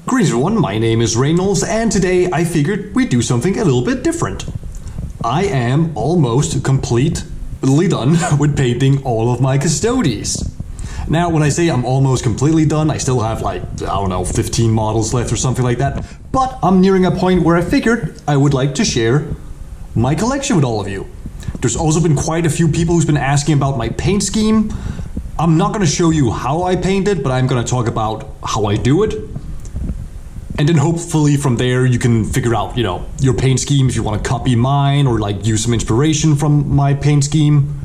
Greetings everyone, my name is Rejnols, and today I figured we'd do something a little bit different. I am almost completely done with painting all of my Custodes. Now, when I say I'm almost completely done, I still have like, 15 models left or something like that, but I'm nearing a point where I figured I would like to share my collection with all of you. There's also been quite a few people who's been asking about my paint scheme. I'm not going to show you how I paint it, but I'm going to talk about how I do it. And then hopefully from there you can figure out, your paint scheme if you want to copy mine or like use some inspiration from my paint scheme.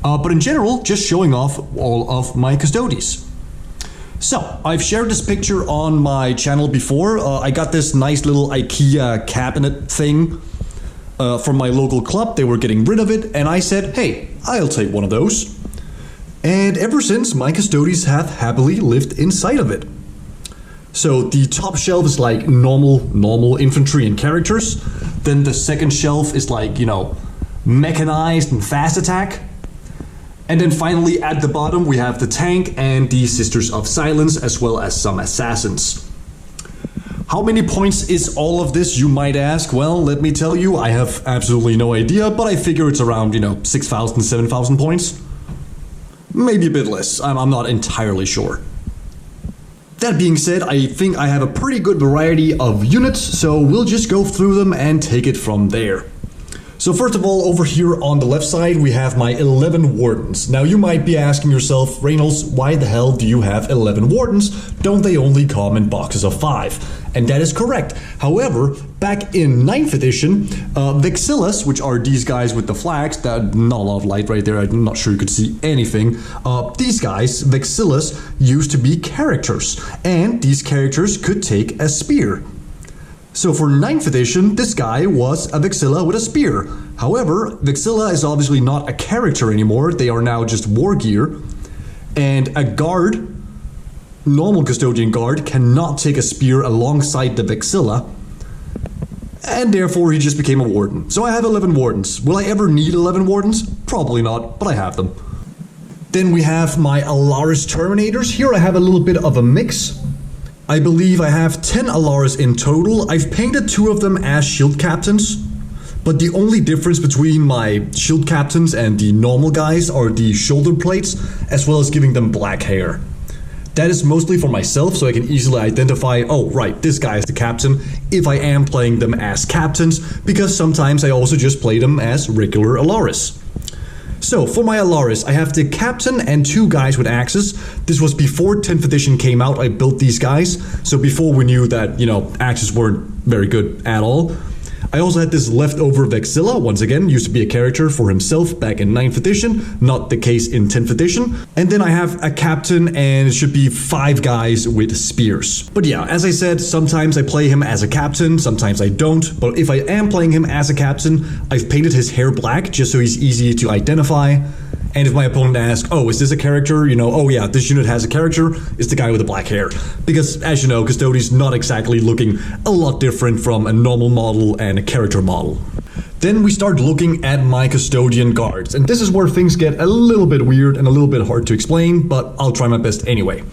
But in general, just showing off all of my Custodes. So, I've shared this picture on my channel before. I got this nice little IKEA cabinet thing from my local club. They were getting rid of it and I said, hey, I'll take one of those. And ever since, my Custodes have happily lived inside of it. So the top shelf is like normal infantry and characters. Then the second shelf is like, mechanized and fast attack. And then finally at the bottom we have the tank and the Sisters of Silence as well as some assassins. How many points is all of this, you might ask? Well, let me tell you, I have absolutely no idea, but I figure it's around, 6,000, 7,000 points. Maybe a bit less, I'm not entirely sure. That being said, I think I have a pretty good variety of units, so we'll just go through them and take it from there. So first of all, over here on the left side, we have my 11 Wardens. Now you might be asking yourself, Rejnols, why the hell do you have 11 Wardens? Don't they only come in boxes of 5? And that is correct. However, back in 9th edition, Vexillas, which are these guys with the flags, that not a lot of light right there, I'm not sure you could see anything. These guys, Vexillas, used to be characters, and these characters could take a spear. So for 9th edition, this guy was a Vexilla with a spear. However, Vexilla is obviously not a character anymore, they are now just war gear, and a guard, normal custodian guard, cannot take a spear alongside the Vexilla, and therefore he just became a warden. So I have 11 wardens. Will I ever need 11 wardens? Probably not, but I have them. Then we have my Allis Terminators. Here I have a little bit of a mix. I believe I have 10 Allis in total. I've painted 2 of them as shield captains, but the only difference between my shield captains and the normal guys are the shoulder plates, as well as giving them black hair. That is mostly for myself, so I can easily identify, oh right, this guy is the captain, if I am playing them as captains, because sometimes I also just play them as regular Allis. So, for my Allis, I have the captain and 2 guys with axes. This was before 10th edition came out, I built these guys, so before we knew that, axes weren't very good at all. I also had this leftover Vexilla, once again, used to be a character for himself back in 9th edition, not the case in 10th edition. And then I have a captain and it should be 5 guys with spears. But yeah, as I said, sometimes I play him as a captain, sometimes I don't. But if I am playing him as a captain, I've painted his hair black just so he's easy to identify. And if my opponent asks, oh, is this a character? Oh yeah, this unit has a character, it's the guy with the black hair. Because, as you know, Custodes not exactly looking a lot different from a normal model and a character model. Then we start looking at my custodian guards. And this is where things get a little bit weird and a little bit hard to explain, but I'll try my best anyway.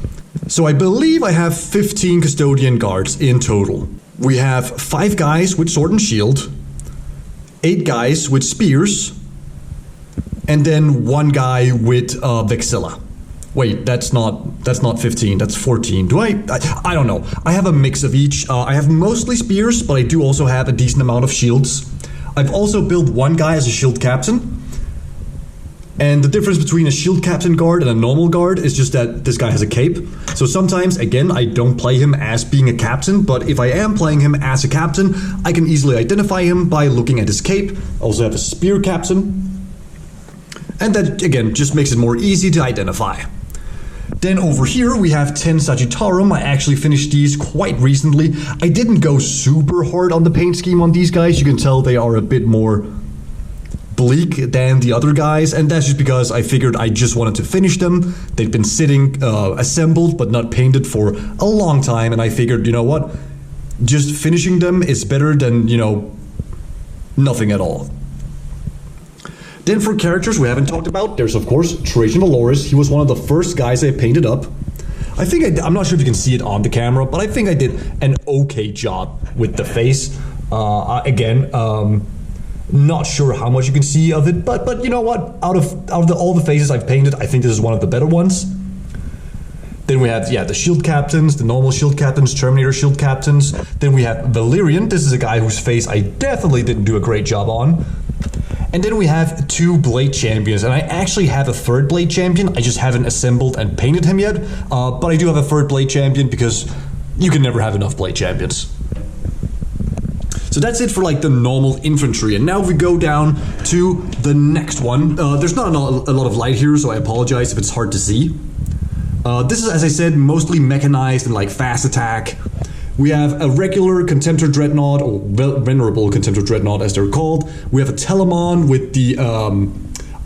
So I believe I have 15 custodian guards in total. We have 5 guys with sword and shield, 8 guys with spears, and then 1 guy with Vexilla. Wait, that's not 15, that's 14. I don't know. I have a mix of each. I have mostly spears, but I do also have a decent amount of shields. I've also built 1 guy as a shield captain. And the difference between a shield captain guard and a normal guard is just that this guy has a cape. So sometimes, again, I don't play him as being a captain, but if I am playing him as a captain, I can easily identify him by looking at his cape. I also have a spear captain. And that, again, just makes it more easy to identify. Then over here we have 10 Sagittarum. I actually finished these quite recently. I didn't go super hard on the paint scheme on these guys. You can tell they are a bit more bleak than the other guys, and that's just because I figured I just wanted to finish them. They'd been sitting assembled but not painted for a long time, and I figured, you know what? Just finishing them is better than, nothing at all. Then for characters we haven't talked about, there's of course Rejnols. He was one of the first guys I painted up. I think I'm not sure if you can see it on the camera, but I think I did an okay job with the face. Again, not sure how much you can see of it, but you know what? Out of all the faces I've painted, I think this is one of the better ones. Then we have, the shield captains, the normal shield captains, Terminator shield captains. Then we have Valerian. This is a guy whose face I definitely didn't do a great job on. And then we have 2 blade champions, and I actually have a 3rd blade champion. I just haven't assembled and painted him yet, but I do have a 3rd blade champion because you can never have enough blade champions. So that's it for like the normal infantry, and now we go down to the next one. There's not a lot of light here, so I apologize if it's hard to see. This is, as I said, mostly mechanized and like fast attack. We have a regular Contemptor Dreadnought, or Venerable Contemptor Dreadnought as they're called. We have a Telemon with the,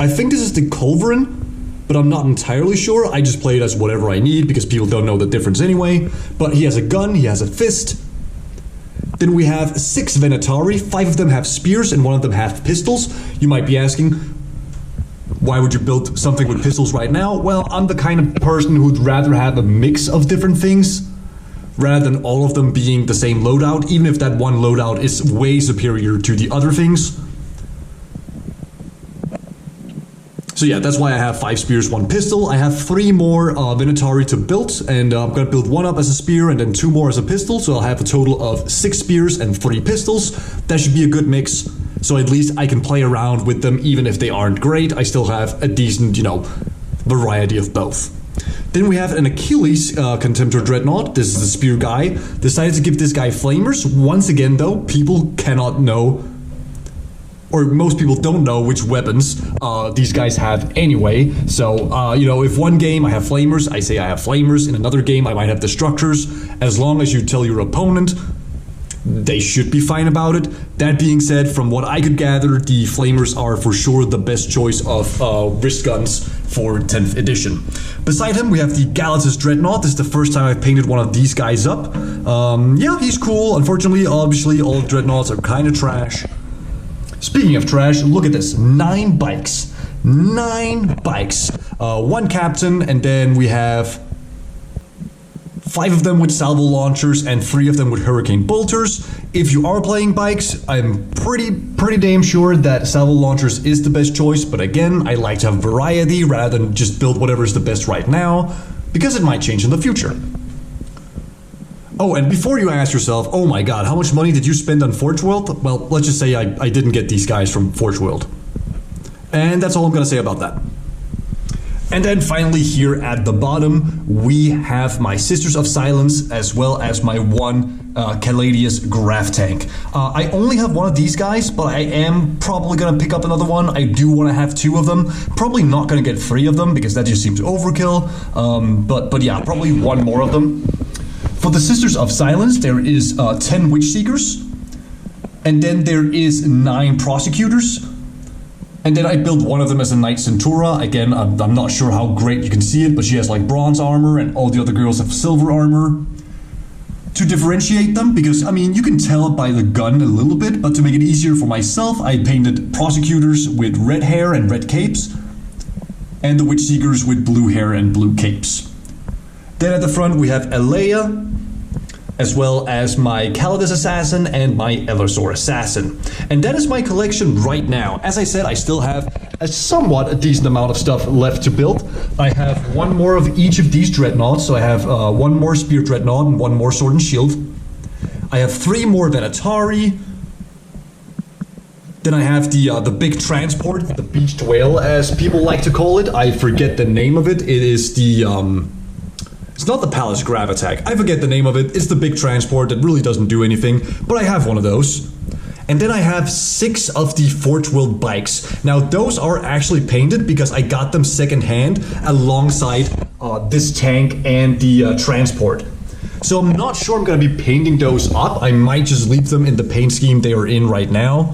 I think this is the Culverin, but I'm not entirely sure. I just play it as whatever I need because people don't know the difference anyway. But he has a gun, he has a fist. Then we have 6 Venatari, 5 of them have spears and 1 of them have pistols. You might be asking, why would you build something with pistols right now? Well, I'm the kind of person who'd rather have a mix of different things rather than all of them being the same loadout, even if that one loadout is way superior to the other things. So yeah, that's why I have 5 spears, 1 pistol. I have 3 more Venatari to build, and I'm gonna build 1 up as a spear and then 2 more as a pistol, so I'll have a total of 6 spears and 3 pistols. That should be a good mix, so at least I can play around with them even if they aren't great. I still have a decent, variety of both. Then we have an Achilles Contemptor Dreadnought. This is the spear guy. Decided to give this guy flamers. Once again though, people cannot know, or most people don't know which weapons these guys have anyway. So, if one game I have flamers, I say I have flamers. In another game I might have destructors. As long as you tell your opponent, they should be fine about it. That being said, from what I could gather, the flamers are for sure the best choice of wrist guns for 10th edition. Beside him, we have the Galactus Dreadnought. This is the first time I've painted one of these guys up. He's cool. Unfortunately, obviously, all Dreadnoughts are kind of trash. Speaking of trash, look at this. 9 bikes. 9 bikes. 1 captain, and then we have 5 of them with salvo launchers and 3 of them with hurricane bolters. If you are playing bikes, I'm pretty damn sure that salvo launchers is the best choice, but again, I like to have variety rather than just build whatever is the best right now, because it might change in the future. Oh, and before you ask yourself, oh my god, how much money did you spend on Forge World? Well, let's just say I didn't get these guys from Forge World. And that's all I'm gonna say about that. And then finally here at the bottom, we have my Sisters of Silence as well as my 1 Caladius Graph Tank. I only have 1 of these guys, but I am probably gonna pick up another one. I do want to have 2 of them. Probably not gonna get 3 of them because that just seems overkill. But yeah, probably 1 more of them. For the Sisters of Silence, there is 10 Witch Seekers, and then there is 9 Prosecutors. And then I built 1 of them as a Knight Centura. Again, I'm not sure how great you can see it, but she has like bronze armor and all the other girls have silver armor. To differentiate them, because you can tell by the gun a little bit, but to make it easier for myself, I painted Prosecutors with red hair and red capes, and the Witch Seekers with blue hair and blue capes. Then at the front we have Alea, as well as my Calidus Assassin and my Eversor Assassin. And that is my collection right now. As I said, I still have a decent amount of stuff left to build. I have 1 more of each of these Dreadnoughts, so I have 1 more Spear Dreadnought and 1 more Sword and Shield. I have 3 more Venatari. Then I have the big transport, the Beached Whale as people like to call it. I forget the name of it. It is the... It's not the Palace Grav Attack. I forget the name of it. It's the big transport that really doesn't do anything, but I have 1 of those. And then I have 6 of the Forge World bikes. Now those are actually painted because I got them secondhand alongside this tank and the transport. So I'm not sure I'm going to be painting those up. I might just leave them in the paint scheme they are in right now.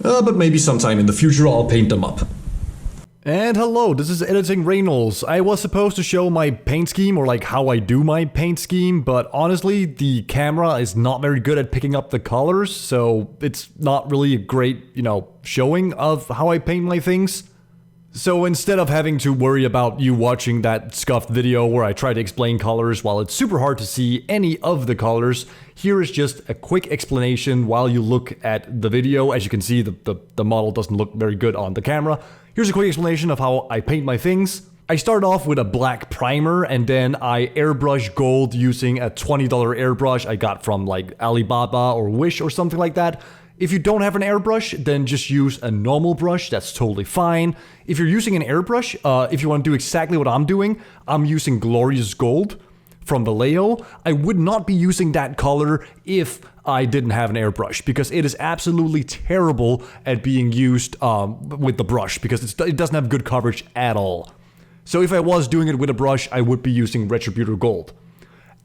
But maybe sometime in the future I'll paint them up. And hello, this is Editing Rejnols. I was supposed to show my paint scheme, or like how I do my paint scheme, but honestly, the camera is not very good at picking up the colors, so it's not really a great, showing of how I paint my things. So instead of having to worry about you watching that scuffed video where I try to explain colors while it's super hard to see any of the colors, here is just a quick explanation while you look at the video. As you can see, the model doesn't look very good on the camera. Here's a quick explanation of how I paint my things. I start off with a black primer and then I airbrush gold using a $20 airbrush I got from like Alibaba or Wish or something like that. If you don't have an airbrush, then just use a normal brush, that's totally fine. If you're using an airbrush, if you want to do exactly what I'm doing, I'm using Glorious Gold from Vallejo. I would not be using that color if I didn't have an airbrush, because it is absolutely terrible at being used with the brush, because it doesn't have good coverage at all. So if I was doing it with a brush, I would be using Retributor Gold.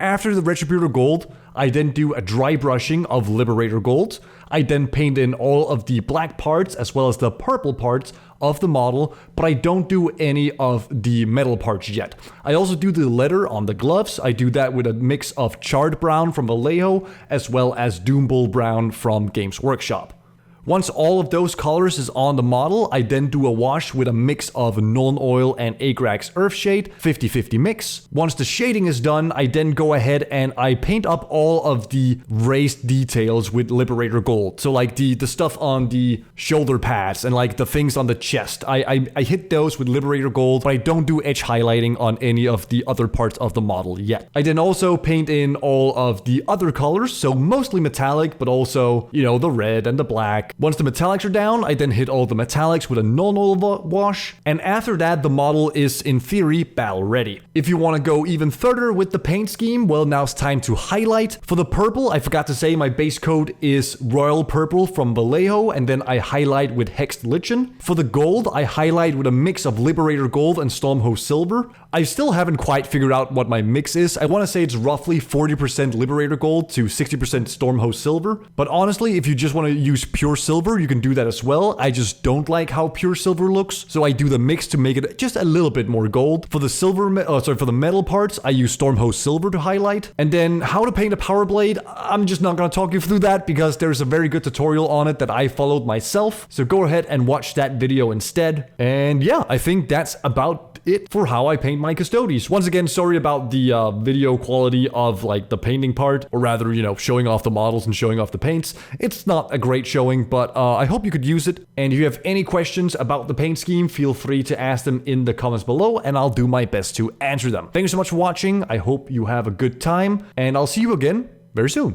After the Retributor Gold, I then do a dry brushing of Liberator Gold. I then paint in all of the black parts as well as the purple parts of the model, but I don't do any of the metal parts yet. I also do the leather on the gloves. I do that with a mix of Charred Brown from Vallejo as well as Doombull Brown from Games Workshop. Once all of those colors is on the model, I then do a wash with a mix of Nuln Oil and Agrax Earthshade, 50-50 mix. Once the shading is done, I then go ahead and I paint up all of the raised details with Liberator Gold. So like the stuff on the shoulder pads and like the things on the chest. I hit those with Liberator Gold, but I don't do edge highlighting on any of the other parts of the model yet. I then also paint in all of the other colors, so mostly metallic, but also, you know, the red and the black. Once the metallics are down, I then hit all the metallics with a Nuln Oil wash, and after that the model is in theory battle ready. If you want to go even further with the paint scheme, well, now it's time to highlight. For the purple, I forgot to say my base coat is Royal Purple from Vallejo, and then I highlight with Hexed Lichen. For the gold, I highlight with a mix of Liberator Gold and Stormhost Silver. I still haven't quite figured out what my mix is. I want to say it's roughly 40% Liberator Gold to 60% Stormhost Silver, but honestly, if you just want to use pure silver, you can do that as well. I just don't like how pure silver looks, so I do the mix to make it just a little bit more gold. For the for the metal parts, I use Stormhost Silver to highlight. And then how to paint a power blade, I'm just not going to talk you through that because there's a very good tutorial on it that I followed myself, so go ahead and watch that video instead. And yeah, I think that's about it for how I paint my Custodes. Once again, sorry about the video quality of like the painting part, or rather, you know, showing off the models and showing off the paints. It's not a great showing, but I hope you could use it. And if you have any questions about the paint scheme, feel free to ask them in the comments below and I'll do my best to answer them. Thank you so much for watching. I hope you have a good time and I'll see you again very soon.